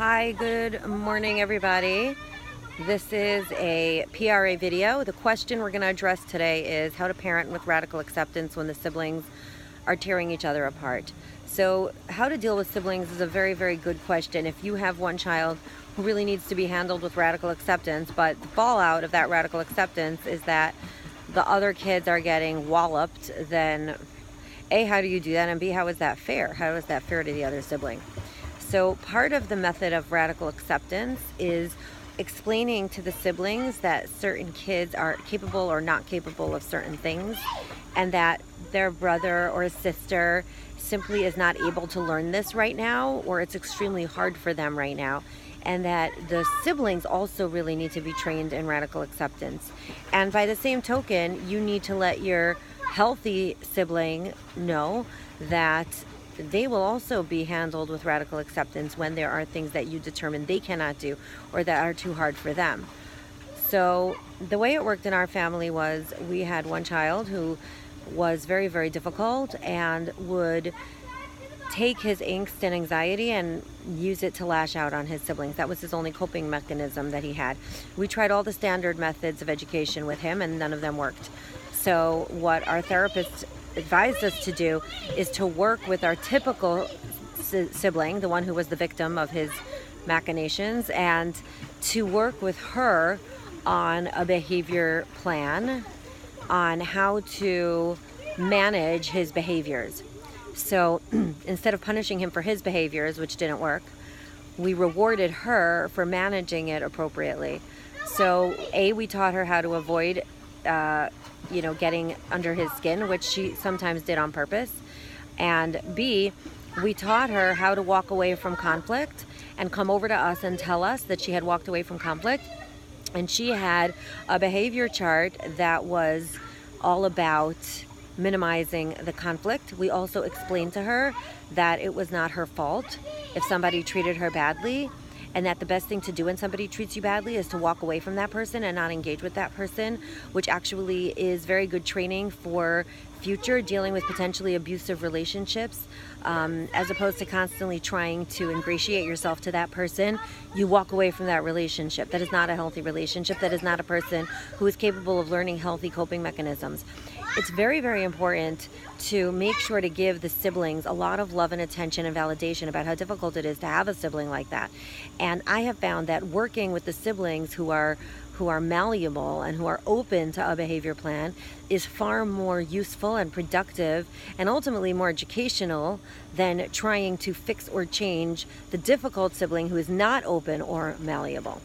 Hi, good morning everybody. This is a PRA video. The question we're going to address today is how to parent with radical acceptance when the siblings are tearing each other apart. So how to deal with siblings is a very, very good question. If you have one child who really needs to be handled with radical acceptance, but the fallout of that radical acceptance is that the other kids are getting walloped, then A, how do you do that? And B, how is that fair? How is that fair to the other sibling? So part of the method of radical acceptance is explaining to the siblings that certain kids are capable or not capable of certain things, and that their brother or sister simply is not able to learn this right now, or it's extremely hard for them right now, and that the siblings also really need to be trained in radical acceptance. And by the same token, you need to let your healthy sibling know that they will also be handled with radical acceptance when there are things that you determine they cannot do or that are too hard for them. So the way it worked in our family was we had one child who was very, very difficult and would take his angst and anxiety and use it to lash out on his siblings. That was his only coping mechanism that he had. We tried all the standard methods of education with him and none of them worked. So what our therapist advised us to do is to work with our typical sibling, the one who was the victim of his machinations, and to work with her on a behavior plan on how to manage his behaviors. So instead of punishing him for his behaviors, which didn't work, we rewarded her for managing it appropriately. So A, we taught her how to avoid getting under his skin, which she sometimes did on purpose. And B, we taught her how to walk away from conflict and come over to us and tell us that she had walked away from conflict. And she had a behavior chart that was all about minimizing the conflict. We also explained to her that it was not her fault if somebody treated her badly, and that the best thing to do when somebody treats you badly is to walk away from that person and not engage with that person, which actually is very good training for future dealing with potentially abusive relationships. As opposed to constantly trying to ingratiate yourself to that person, you walk away from that relationship. That is not a healthy relationship. That is not a person who is capable of learning healthy coping mechanisms. It's very, very important to make sure to give the siblings a lot of love and attention and validation about how difficult it is to have a sibling like that. And I have found that working with the siblings who are malleable and who are open to a behavior plan is far more useful and productive and ultimately more educational than trying to fix or change the difficult sibling who is not open or malleable.